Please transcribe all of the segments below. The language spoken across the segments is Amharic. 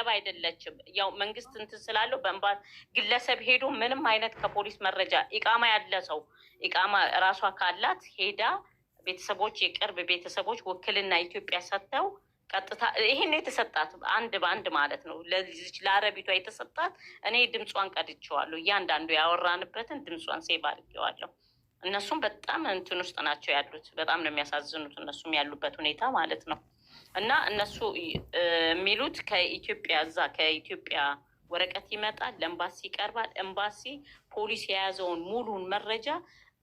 አረብ አይደለችም። ያው መንግስት እንትን ስላለው በእንባ ግለሰብ ሄዶ ምንም አይነት ከፖሊስ መረጃ ኢቃማ ያለ ሰው ኢቃማ ራሷ ካላት ሄዳ ቤተሰቦች የቅርብ ቤተሰቦች ውክልና ኢትዮጵያ ሰጥተው ቀጥታ ይሄን የተሰጣት አንድ በአንድ ማለት ነው። ለዚች ለአረቢቷ የተሰጣት እኔ ድምጿን ቀድቼዋለሁ። እያንዳንዱ ያወራንበትን ድምጿን ሴቭ አድርጌዋለሁ። እነሱም በጣም እንትን ውስጥ ናቸው ያሉት። በጣም ነው የሚያሳዝኑት እነሱም ያሉበት ሁኔታ ማለት ነው። እና እነሱ የሚሉት ከኢትዮጵያ እዛ ከኢትዮጵያ ወረቀት ይመጣል፣ ለኤምባሲ ይቀርባል። ኤምባሲ ፖሊስ የያዘውን ሙሉን መረጃ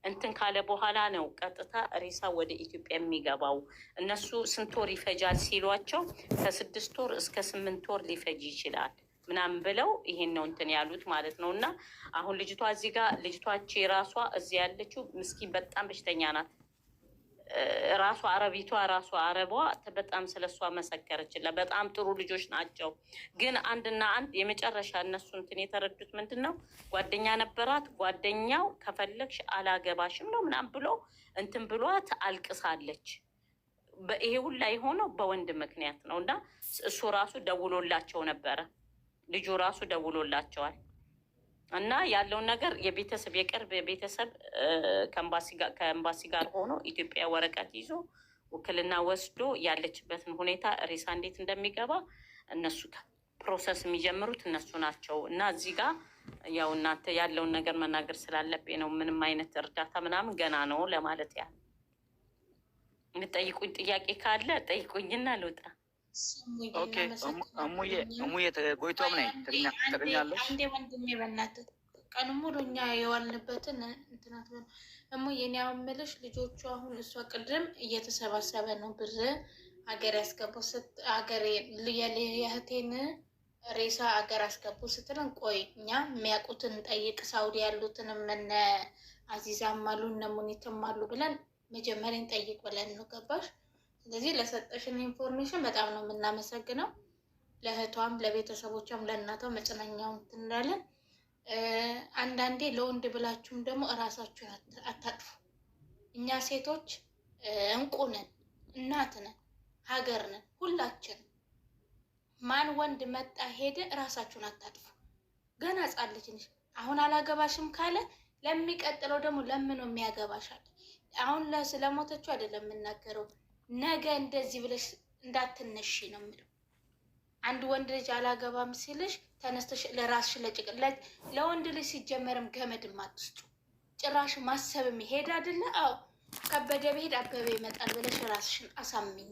እንትን ካለ በኋላ ነው ቀጥታ ሬሳ ወደ ኢትዮጵያ የሚገባው። እነሱ ስንት ወር ይፈጃል ሲሏቸው ከ6 ወር እስከ 8 ወር ሊፈጅ ይችላል ምናምን ብለው ይሄን ነው እንትን ያሉት ማለት ነው። እና አሁን ልጅቷ እዚህ ጋር ልጅቷች ራሷ እዚህ ያለችው ምስኪን በጣም በሽተኛ ናት። ራሷ አረቢቷ ራሷ አረቧ በጣም ስለሷ መሰከረችላት። በጣም ጥሩ ልጆች ናቸው። ግን አንድና አንድ የመጨረሻ እነሱ እንትን የተረዱት ምንድን ነው ጓደኛ ነበራት። ጓደኛው ከፈለግሽ አላገባሽም ነው ምናምን ብሎ እንትን ብሏት አልቅሳለች። ይሄ ሁላ የሆነው በወንድ ምክንያት ነው። እና እሱ ራሱ ደውሎላቸው ነበረ። ልጁ ራሱ ደውሎላቸዋል። እና ያለውን ነገር የቤተሰብ የቅርብ ቤተሰብ ከኤምባሲ ጋር ሆኖ ኢትዮጵያ ወረቀት ይዞ ውክልና ወስዶ ያለችበትን ሁኔታ ሬሳ እንዴት እንደሚገባ እነሱ ፕሮሰስ የሚጀምሩት እነሱ ናቸው። እና እዚህ ጋር ያው እናንተ ያለውን ነገር መናገር ስላለብኝ ነው። ምንም አይነት እርዳታ ምናምን ገና ነው ለማለት ያህል። የምትጠይቁኝ ጥያቄ ካለ ጠይቁኝና ልውጣ። ኦኬ እሙዬ ጎይቶም ነኝ ትገኛለሽ። አንዴ ወንድሜ በእናትህ ቀን ሙሉ እኛ የዋልንበትን እንትናት እሙዬ እኔ የምልሽ ልጆቹ አሁን እሷ ቅድም እየተሰባሰበ ነው ብር ሀገር ያስገቡ ሀገር የእህቴን ሬሳ ሀገር አስገቡ ስትለን ቆይ እኛ የሚያውቁትን ጠይቅ ሳውዲ ያሉትንም እነ አዚዛም አሉ እነ ሙኒትም አሉ ብለን መጀመሪያን ጠይቅ ብለን ነው ገባሽ? ስለዚህ ለሰጠሽን ኢንፎርሜሽን በጣም ነው የምናመሰግነው። ለእህቷም ለቤተሰቦቿም ለእናቷም መጽናኛውን እንላለን። አንዳንዴ ለወንድ ብላችሁም ደግሞ እራሳችሁን አታጥፉ። እኛ ሴቶች እንቁ ነን፣ እናት ነን፣ ሀገር ነን ሁላችን። ማን ወንድ መጣ ሄደ እራሳችሁን አታጥፉ። ገና ሕፃን ልጅ ነሽ። አሁን አላገባሽም ካለ ለሚቀጥለው ደግሞ ለምን የሚያገባሻል? አሁን ስለሞተችው አይደለም የምናገረው። ነገ እንደዚህ ብለሽ እንዳትነሺ ነው የምለው። አንድ ወንድ ልጅ አላገባም ሲልሽ ተነስተሽ ለራስሽ ለጭቅለት ለወንድ ልጅ ሲጀመርም ገመድም አትስጡ። ጭራሽ ማሰብም ይሄድ አይደለ? አዎ ከበደ ብሄድ አበበ ይመጣል ብለሽ ራስሽን አሳምኝ።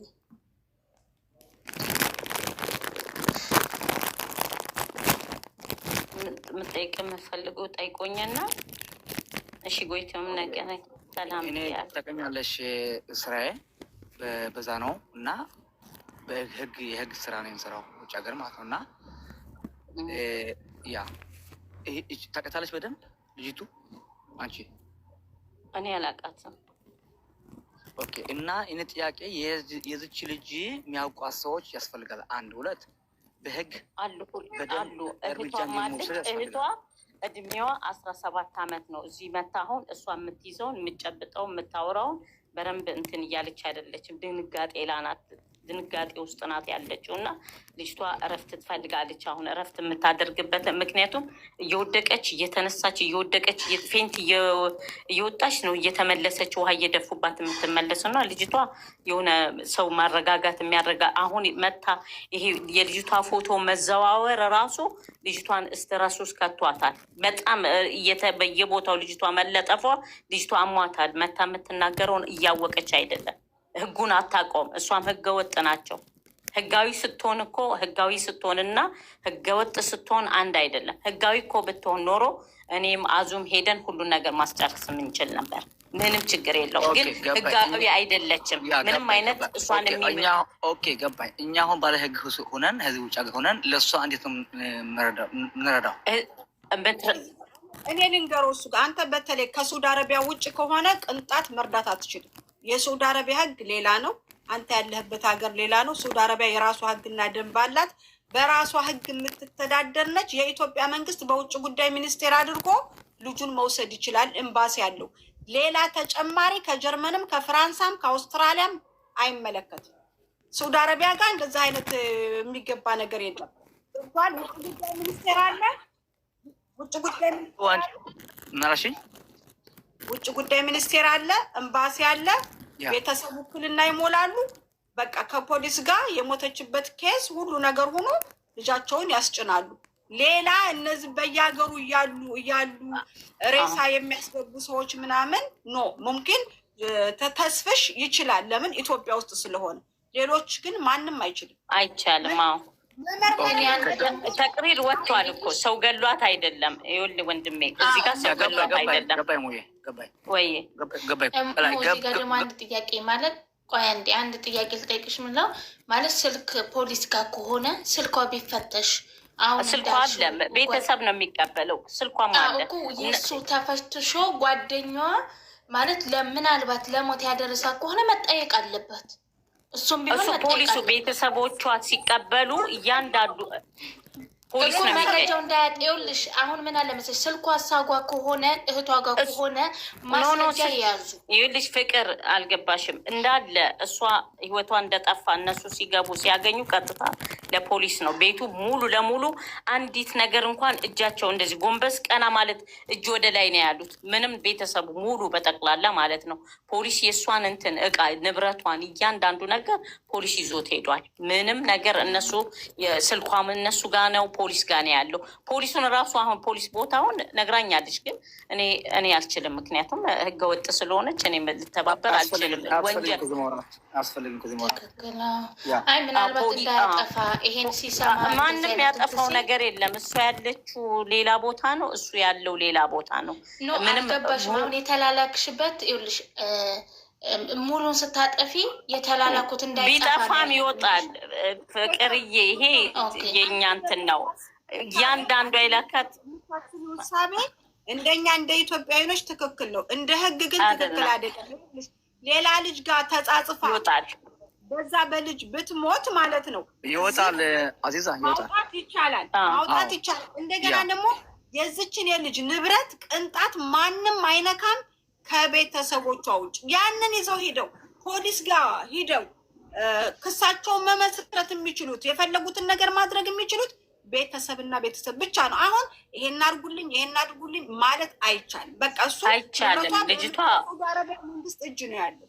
ምጠይቅ የምፈልጉ ጠይቆኝና እሺ ጎይቶም ነገ ሰላም ታገኛለሽ። ስራዬ በዛ ነው እና የህግ ስራ ነው የምሰራው ውጭ ሀገር ማለት ነው። እና ያ ታውቃታለች በደንብ ልጅቱ አንቺ? እኔ አላውቃትም። ኦኬ። እና እኔ ጥያቄ የዚች ልጅ የሚያውቋት ሰዎች ያስፈልጋል። 1 2 በህግ አሉ። እህቷ ማለች። እህቷ እድሜዋ 17 ዓመት ነው። እዚህ መታ አሁን እሷ የምትይዘውን የምትጨብጠውን የምታወራውን በረንብ እንትን እያለች አይደለችም። ድንጋጤ ውስጥ ናት ያለችው። እና ልጅቷ እረፍት ትፈልጋለች። አሁን እረፍት የምታደርግበት ምክንያቱም እየወደቀች እየተነሳች እየወደቀች ፌንት እየወጣች ነው እየተመለሰች ውሃ እየደፉባት የምትመለሰው። እና ልጅቷ የሆነ ሰው ማረጋጋት አሁን መታ ይሄ የልጅቷ ፎቶ መዘዋወር ራሱ ልጅቷን ስትረስ ውስጥ ከቷታል። በጣም በየቦታው ልጅቷ መለጠፏ ልጅቷ አሟታል። መታ የምትናገረውን እያወቀች አይደለም። ህጉን አታውቀውም። እሷም ህገ ወጥ ናቸው። ህጋዊ ስትሆን እኮ ህጋዊ ስትሆንና ህገ ወጥ ስትሆን አንድ አይደለም። ህጋዊ እኮ ብትሆን ኖሮ እኔም አዙም ሄደን ሁሉን ነገር ማስጨረስ የምንችል ነበር። ምንም ችግር የለውም። ግን ህጋዊ አይደለችም። ምንም አይነት እሷን ኦኬ ገባኝ። እኛ አሁን ባለ ህግ ሆነን ህዝብ ውጭ ሀገር ሆነን ለእሷ እንዴት ነው ምንረዳው? እኔ ልንገረው እሱ ጋር አንተ በተለይ ከሳውዲ አረቢያ ውጭ ከሆነ ቅንጣት መርዳት አትችልም። የሳውዲ አረቢያ ህግ ሌላ ነው፣ አንተ ያለህበት ሀገር ሌላ ነው። ሳውዲ አረቢያ የራሷ ህግና ደንብ አላት። በራሷ ህግ የምትተዳደር ነች። የኢትዮጵያ መንግስት በውጭ ጉዳይ ሚኒስቴር አድርጎ ልጁን መውሰድ ይችላል። ኤምባሲ ያለው ሌላ ተጨማሪ ከጀርመንም ከፍራንሳም ከአውስትራሊያም አይመለከትም። ሳውዲ አረቢያ ጋር እንደዛ አይነት የሚገባ ነገር የለም። ውጭ ጉዳይ ሚኒስቴር አለ። ውጭ ጉዳይ ውጭ ጉዳይ ሚኒስቴር አለ፣ ኤምባሲ አለ። ቤተሰብ ውክልና ይሞላሉ። በቃ ከፖሊስ ጋር የሞተችበት ኬስ ሁሉ ነገር ሆኖ ልጃቸውን ያስጭናሉ። ሌላ እነዚህ በየሀገሩ እያሉ ሬሳ የሚያስገቡ ሰዎች ምናምን ኖ ሙምኪን ተስፍሽ ይችላል። ለምን ኢትዮጵያ ውስጥ ስለሆነ። ሌሎች ግን ማንም አይችልም፣ አይቻልም። አዎ ተቅሪር ወጥቷል እኮ ሰው ገሏት አይደለም። ይኸውልህ ወንድሜ እዚህ ጋር ሰው ገሏት አይደለም ወይ? እዚህ ጋር ደግሞ አንድ ጥያቄ ማለት ቆይ አንድ ጥያቄ ልጠይቅሽ። ምንለው ማለት ስልክ ፖሊስ ጋር ከሆነ ስልኳ ቢፈተሽ አሁን ስልኳ አለ፣ ቤተሰብ ነው የሚቀበለው። ስልኳም አለ እኮ የእሱ ተፈትሾ ጓደኛዋ ማለት ለምናልባት ለሞት ያደረሳ ከሆነ መጠየቅ አለበት። እሱም ቢሆን ፖሊሱ ቤተሰቦቿ ሲቀበሉ እያንዳንዱ ፖሊስ ነው መረጃው እንዳያጤውልሽ። አሁን ምን አለ መሰለሽ ስልኳ አሳጓ ከሆነ እህቷ ጋር ከሆነ ማስረጃ ያዙ። ይኸውልሽ ፍቅር አልገባሽም እንዳለ እሷ ህይወቷ እንደጠፋ እነሱ ሲገቡ ሲያገኙ ቀጥታ ለፖሊስ ነው ቤቱ ሙሉ ለሙሉ አንዲት ነገር እንኳን እጃቸው እንደዚህ ጎንበስ ቀና ማለት እጅ ወደ ላይ ነው ያሉት። ምንም ቤተሰቡ ሙሉ በጠቅላላ ማለት ነው። ፖሊስ የእሷን እንትን እቃ ንብረቷን እያንዳንዱ ነገር ፖሊስ ይዞት ሄዷል። ምንም ነገር እነሱ ስልኳም እነሱ ጋር ነው፣ ፖሊስ ጋር ነው ያለው። ፖሊሱን ራሱ አሁን ፖሊስ ቦታውን ነግራኛለች፣ ግን እኔ አልችልም። ምክንያቱም ህገወጥ ስለሆነች እኔ ልተባበር አልችልም። ወንጀል አይ ምናልባት እንዳያጠፋ ይሄን ሲሰማ ማንም ያጠፋው ነገር የለም። እሱ ያለችው ሌላ ቦታ ነው፣ እሱ ያለው ሌላ ቦታ ነው። ምንም አልገባሽም። አሁን የተላላክሽበት ይኸውልሽ ሙሉን ስታጠፊ የተላላኩት እንዳይጠፋ ቢጠፋም ይወጣል። ፍቅርዬ ይሄ የእኛ እንትን ነው። እያንዳንዱ አይላካት ሳቤ እንደኛ እንደ ኢትዮጵያዊኖች ትክክል ነው። እንደ ህግ ግን ትክክል አይደለም። ሌላ ልጅ ጋር ተጻጽፋ ይወጣል። በዛ በልጅ ብትሞት ማለት ነው ይወጣል። አዚዛ ይወጣል። ማውጣት ይቻላል፣ ማውጣት ይቻላል። እንደገና ደግሞ የዚችን የልጅ ንብረት ቅንጣት ማንም አይነካም ከቤተሰቦቿ ውጭ። ያንን ይዘው ሄደው ፖሊስ ጋር ሂደው ክሳቸውን መመስረት የሚችሉት የፈለጉትን ነገር ማድረግ የሚችሉት ቤተሰብና ቤተሰብ ብቻ ነው። አሁን ይሄን አድርጉልኝ ይሄን አድርጉልኝ ማለት አይቻልም። በቃ እሱ አይቻልም። ልጅቷ መንግስት እጅ ነው ያለው።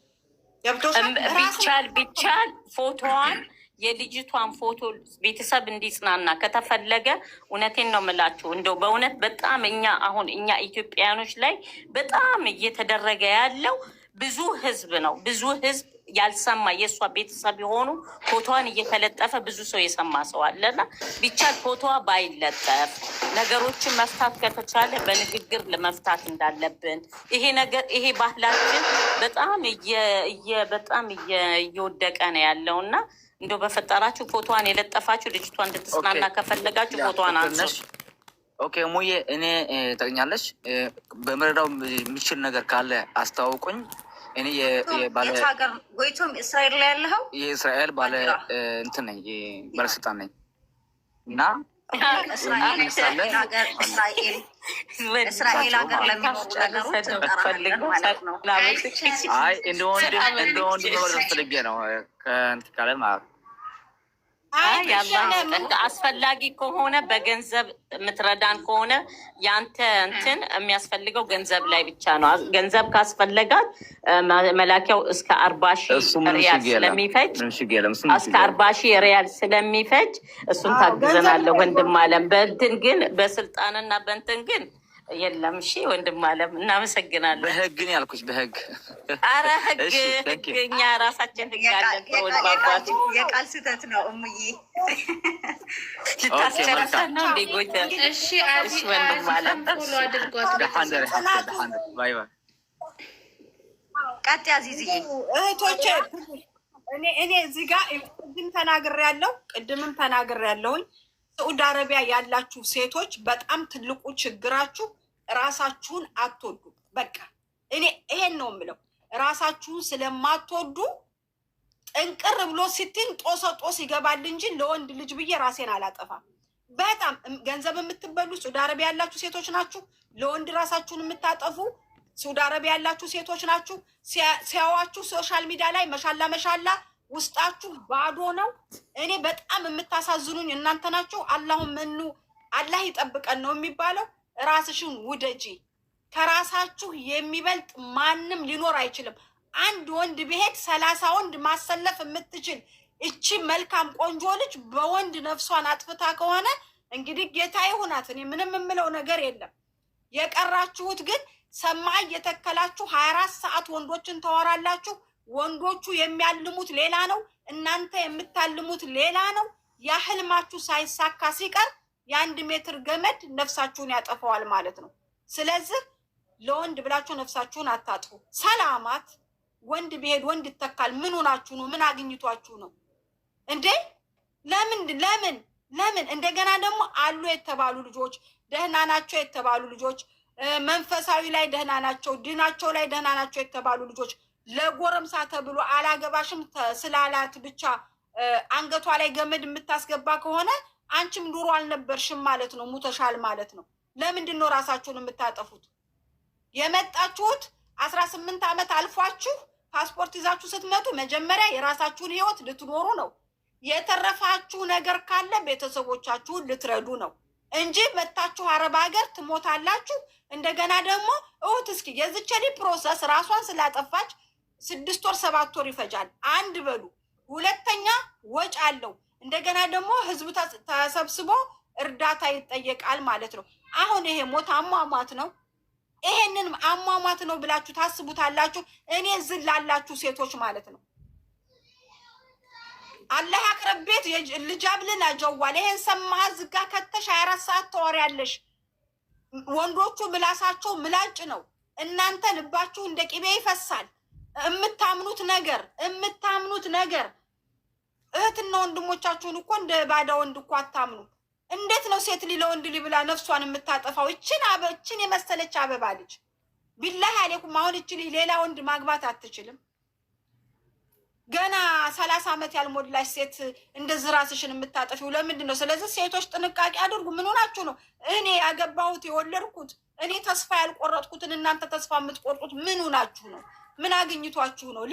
ቢቻል ፎቶዋን የልጅቷን ፎቶ ቤተሰብ እንዲጽናና ከተፈለገ እውነቴን ነው የምላችሁ። እንደው በእውነት በጣም እኛ ኢትዮጵያውያኖች ላይ በጣም እየተደረገ ያለው ብዙ ህዝብ ነው። ብዙ ህዝብ ያልሰማ የእሷ ቤተሰብ የሆኑ ፎቶዋን እየተለጠፈ ብዙ ሰው የሰማ ሰው አለና ቢቻል ፎቶዋ ባይለጠፍ ነገሮችን መፍታት ከተቻለ በንግግር ለመፍታት እንዳለብን ይሄ ባህላችን በጣም እየወደቀ ነው ያለው እና እንደው በፈጠራችሁ ፎቶዋን የለጠፋችሁ ልጅቷ እንድትጽናና ከፈለጋችሁ ፎቶዋን አንሱ። ኦኬ ሙዬ እኔ ጠቅኛለች በመረዳው የሚችል ነገር ካለ አስተዋውቁኝ። እኔ የባለ ሀገር ጎይቶም እስራኤል ላይ ያለኸው የእስራኤል ባለ እንትን ነኝ ባለስልጣን ነኝ እና እስራኤል ሀገር ለሚኖሩ ነገሮች ማለት ነው። አይ እንደ ወንድም ፈልጌ ነው ከእንትን ካለ ማለት ነው። አስፈላጊ ከሆነ በገንዘብ የምትረዳን ከሆነ ያንተ እንትን የሚያስፈልገው ገንዘብ ላይ ብቻ ነው። ገንዘብ ካስፈለጋት መላኪያው እስከ 40,000 ሪያል ስለሚፈጅ እስከ 40,000 ሪያል ስለሚፈጅ እሱን ታግዘናለህ ወንድም አለም። በእንትን ግን በስልጣንና በእንትን ግን የለም። እሺ ወንድም አለም እናመሰግናለን። በህግ ነው ያልኩሽ፣ በህግ አረ ህግ እኛ ራሳችን ህግ አለን። ተወልባባት የቃል ስህተት ነው እሙዬ ልታስጨርሰን ነው እንዴ? ጎይተ እሺ ወንድም አለም ፎሎ አድርጓት። ባይ ባይ። ቀጥ ያዚዝዬ እህቶቼ እኔ እዚህ ጋር ቅድምም ተናግሬያለሁኝ። ሳዑዲ አረቢያ ያላችሁ ሴቶች በጣም ትልቁ ችግራችሁ ራሳችሁን አትወዱ። በቃ እኔ ይሄን ነው የምለው። ራሳችሁን ስለማትወዱ ጥንቅር ብሎ ሲቲን ጦስ ይገባል እንጂ ለወንድ ልጅ ብዬ ራሴን አላጠፋም። በጣም ገንዘብ የምትበሉ ሳዑዲ አረቢያ ያላችሁ ሴቶች ናችሁ። ለወንድ ራሳችሁን የምታጠፉ ሳዑዲ አረቢያ ያላችሁ ሴቶች ናችሁ። ሲያዋችሁ ሶሻል ሚዲያ ላይ መሻላ ውስጣችሁ ባዶ ነው። እኔ በጣም የምታሳዝኑኝ እናንተ ናችሁ። አላህ ይጠብቀን ነው የሚባለው። ራስሽን ውደጂ። ከራሳችሁ የሚበልጥ ማንም ሊኖር አይችልም። አንድ ወንድ ቢሄድ 30 ወንድ ማሰለፍ የምትችል እቺ መልካም ቆንጆ ልጅ በወንድ ነፍሷን አጥፍታ ከሆነ እንግዲህ ጌታ ይሁናት። እኔ ምንም የምለው ነገር የለም። የቀራችሁት ግን ሰማይ የተከላችሁ 24 ሰዓት ወንዶችን ታወራላችሁ። ወንዶቹ የሚያልሙት ሌላ ነው፣ እናንተ የምታልሙት ሌላ ነው። ያህልማችሁ ሳይሳካ ሲቀር የ1 ሜትር ገመድ ነፍሳችሁን ያጠፋዋል ማለት ነው። ስለዚህ ለወንድ ብላችሁ ነፍሳችሁን አታጥፉ። ሰላማት ወንድ ቢሄድ ወንድ ይተካል። ምን ሆናችሁ ነው? ምን አግኝቷችሁ ነው እንዴ? ለምን እንደገና ደግሞ አሉ የተባሉ ልጆች ደህና ናቸው የተባሉ ልጆች መንፈሳዊ ላይ ደህና ናቸው፣ ዲናቸው ላይ ደህና ናቸው የተባሉ ልጆች ለጎረምሳ ተብሎ አላገባሽም ስላላት ብቻ አንገቷ ላይ ገመድ የምታስገባ ከሆነ አንቺም ኑሮ አልነበርሽም ማለት ነው፣ ሙተሻል ማለት ነው። ለምንድን ነው ራሳችሁን የምታጠፉት? የመጣችሁት 18 ዓመት አልፏችሁ ፓስፖርት ይዛችሁ ስትመጡ መጀመሪያ የራሳችሁን ህይወት ልትኖሩ ነው። የተረፋችሁ ነገር ካለ ቤተሰቦቻችሁን ልትረዱ ነው እንጂ መጣችሁ አረብ ሀገር ትሞታላችሁ። እንደገና ደግሞ እስኪ የዝቸሊ ፕሮሰስ ራሷን ስላጠፋች 6 ወር 7 ወር ይፈጃል። አንድ በሉ። ሁለተኛ ወጭ አለው። እንደገና ደግሞ ህዝብ ተሰብስቦ እርዳታ ይጠየቃል ማለት ነው። አሁን ይሄ ሞት አሟሟት ነው። ይሄንን አሟሟት ነው ብላችሁ ታስቡታላችሁ? እኔ ዝላላችሁ ሴቶች ማለት ነው። አላህ አቅርቤት ልጃብልን አጀዋል። ይሄን ሰማህ ዝጋ ከተሽ 24 ሰዓት ተወሪያለሽ። ወንዶቹ ምላሳቸው ምላጭ ነው። እናንተ ልባችሁ እንደ ቅቤ ይፈሳል። የምታምኑት ነገር እህትና ወንድሞቻችሁን እኮ እንደ ባዳ ወንድ እኮ አታምኑ። እንዴት ነው ሴት ለወንድ ብላ ነፍሷን የምታጠፋው? እችን የመሰለች አበባ ልጅ ቢላህ አለይኩም። አሁን እችን ሌላ ወንድ ማግባት አትችልም። ገና 30 ዓመት ያልሞላሽ ሴት እንደዚህ ራስሽን የምታጠፊው ለምንድን ነው? ስለዚህ ሴቶች ጥንቃቄ አድርጉ። ምን ሆናችሁ ነው? እኔ ያገባሁት የወለድኩት እኔ ተስፋ ያልቆረጥኩትን እናንተ ተስፋ የምትቆርጡት ምን ሆናችሁ ነው? ምን አግኝቷችሁ ነው?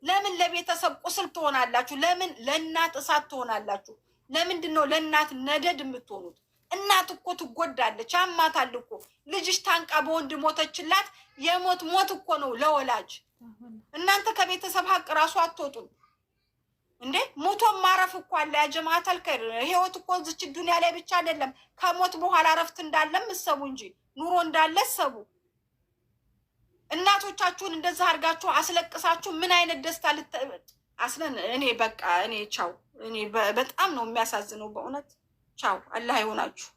ለምን ለቤተሰብ ቁስል ትሆናላችሁ? ለምን ለእናት እሳት ትሆናላችሁ? ለምንድን ነው ለእናት ነደድ የምትሆኑት? እናት እኮ ትጎዳለች፣ አማታል እኮ። ልጅሽ ታንቃ በወንድ ሞተችላት። የሞት ሞት እኮ ነው ለወላጅ። እናንተ ከቤተሰብ ሀቅ ራሱ አትወጡም እንዴ? ሞቶም ማረፍ እኮ አለ። ያጀማተል ከር ህይወት እኮ እዚች ዱንያ ላይ ብቻ አይደለም። ከሞት በኋላ ረፍት እንዳለም እሰቡ እንጂ ኑሮ እንዳለ እሰቡ። እናቶቻችሁን እንደዛ አድርጋችሁ አስለቅሳችሁ ምን አይነት ደስታ አስለን። እኔ በቃ እኔ ቻው። እኔ በጣም ነው የሚያሳዝነው በእውነት ቻው። አላህ ይሆናችሁ።